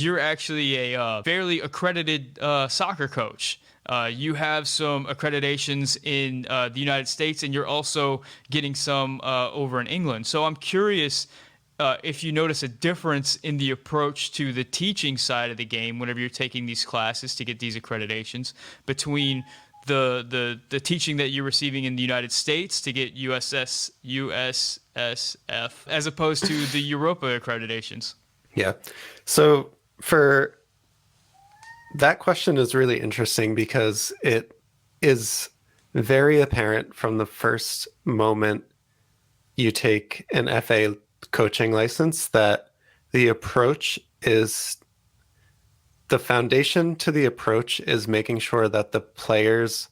You're actually a fairly accredited soccer coach. You have some accreditations in the United States, and you're also getting some over in England. So I'm curious if you notice a difference in the approach to the teaching side of the game whenever you're taking these classes to get these accreditations between the teaching that you're receiving in the United States to get USSF as opposed to the Europa accreditations. Yeah. So for that question is really interesting because it is very apparent from the first moment you take an FA coaching license that the approach is the foundation to the approach is making sure that the players,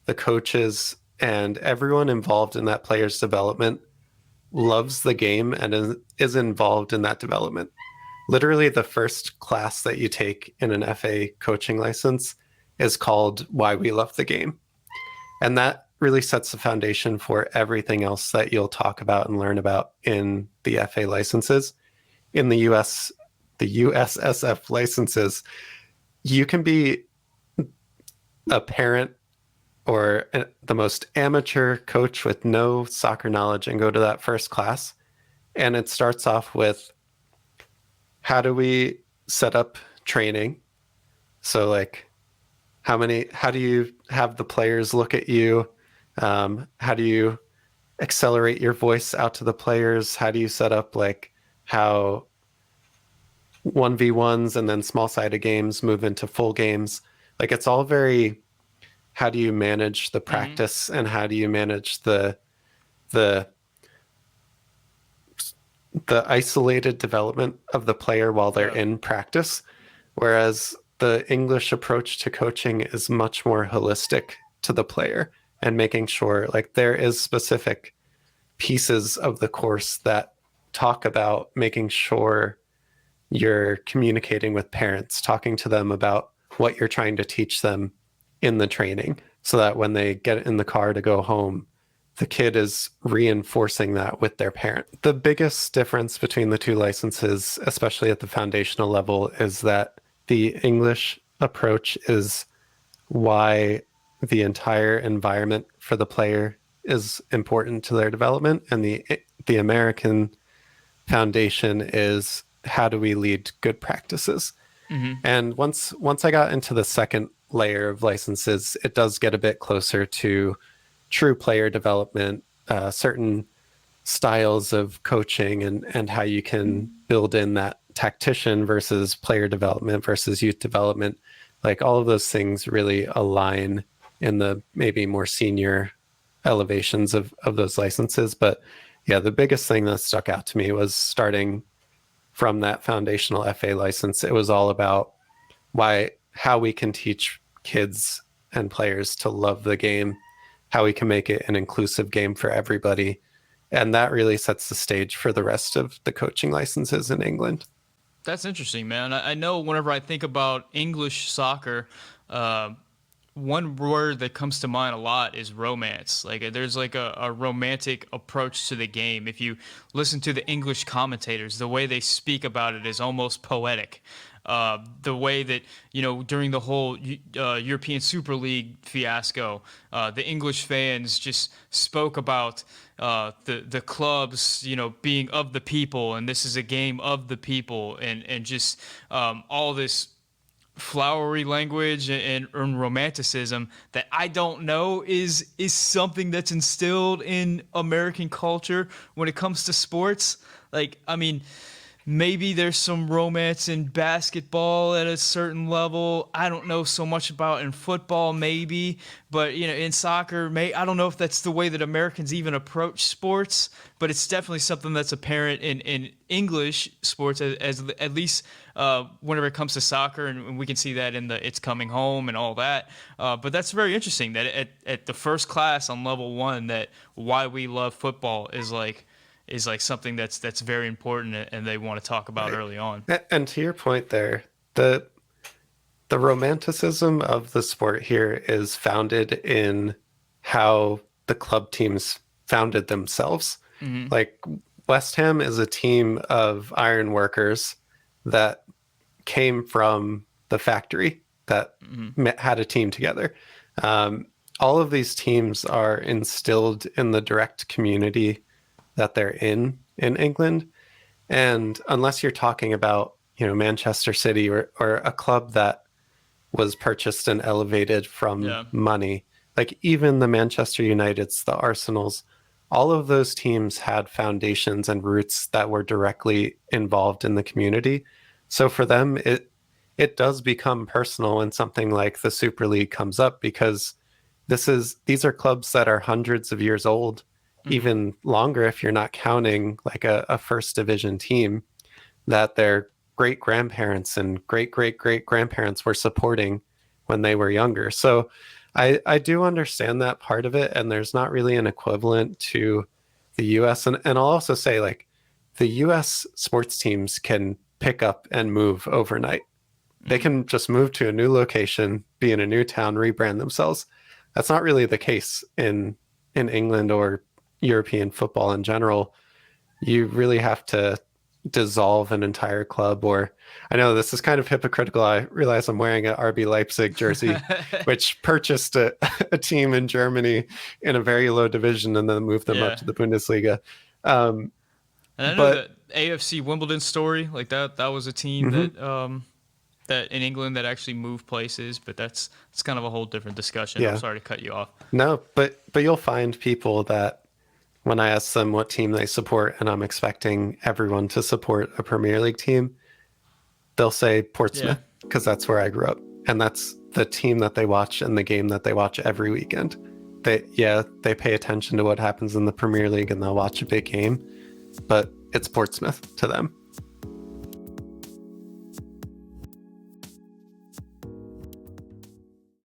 the coaches, and everyone involved in that player's development loves the game and is involved in that development. Literally, the first class that you take in an FA coaching license is called Why We Love the Game. And that really sets the foundation for everything else that you'll talk about and learn about in the FA licenses. In the USSF licenses, you can be a parent or the most amateur coach with no soccer knowledge and go to that first class. And it starts off with how do we set up training? So, like, how do you have the players look at you? How do you accelerate your voice out to the players? How do you set up like how 1v1s and then small sided games move into full games? Like, it's all very, how do you manage the Mm-hmm. practice and how do you manage the the isolated development of the player while they're Yeah. in practice, whereas the English approach to coaching is much more holistic to the player and making sure like there is specific pieces of the course that talk about making sure you're communicating with parents, talking to them about what you're trying to teach them in the training so that when they get in the car to go home, the kid is reinforcing that with their parent. The biggest difference between the two licenses, especially at the foundational level, is that the English approach is why the entire environment for the player is important to their development, and the American foundation is how do we lead good practices. Mm-hmm. And once I got into the second layer of licenses, it does get a bit closer to true player development, certain styles of coaching, and how you can build in that tactician versus player development versus youth development. Like all of those things really align in the maybe more senior elevations of those licenses. But yeah, the biggest thing that stuck out to me was starting from that foundational FA license. It was all about how we can teach kids and players to love the game, how we can make it an inclusive game for everybody. And that really sets the stage for the rest of the coaching licenses in England. That's interesting, man. I know whenever I think about English soccer, uh, one word that comes to mind a lot is romance. Like there's like a romantic approach to the game. If you listen to the English commentators, the way they speak about it is almost poetic. The way that during the whole European Super League fiasco, the English fans just spoke about the clubs being of the people, and this is a game of the people, and just all this flowery language and romanticism that I don't know is something that's instilled in American culture when it comes to sports. Like, I mean, maybe there's some romance in basketball at a certain level. I don't know so much about in football, maybe, but in soccer, I don't know if that's the way that Americans even approach sports. But it's definitely something that's apparent in English sports, as at least whenever it comes to soccer, and we can see that in the "It's Coming Home" and all that. But that's very interesting that at the first class on level one, that why we love football is like something that's very important and they want to talk about Right. early on. And to your point there, the romanticism of the sport here is founded in how the club teams founded themselves. Hmm. Like West Ham is a team of iron workers that came from the factory that had a team together. Um, all of these teams are instilled in the direct community that they're in England. And unless you're talking about, Manchester City or a club that was purchased and elevated from Yeah. money, like even the Manchester Uniteds, the Arsenals, all of those teams had foundations and roots that were directly involved in the community. So for them, it does become personal when something like the Super League comes up, because these are clubs that are hundreds of years old, Hmm. even longer if you're not counting like a first division team that their great grandparents and great great great grandparents were supporting when they were younger. So I do understand that part of it, and there's not really an equivalent to the US. And I'll also say, like, the US sports teams can pick up and move overnight. They Hmm. can just move to a new location, be in a new town, rebrand themselves. That's not really the case in England or European football in general. You really have to dissolve an entire club. Or, I know this is kind of hypocritical, I realize I'm wearing an RB Leipzig jersey, which purchased a team in Germany in a very low division and then moved them up Yeah. to the Bundesliga. Um, And I know but that AFC Wimbledon story, like that was a team mhm, that in England that actually moved places, but that's kind of a whole different discussion. I'm yeah, sorry to cut you off. no, but you'll find people that when I ask them what team they support, and I'm expecting everyone to support a Premier League team, they'll say Yeah. Portsmouth because that's where I grew up, and that's the team that they watch and the game that they watch every weekend. They pay attention to what happens in the Premier League and they'll watch a big game, but it's Portsmouth to them.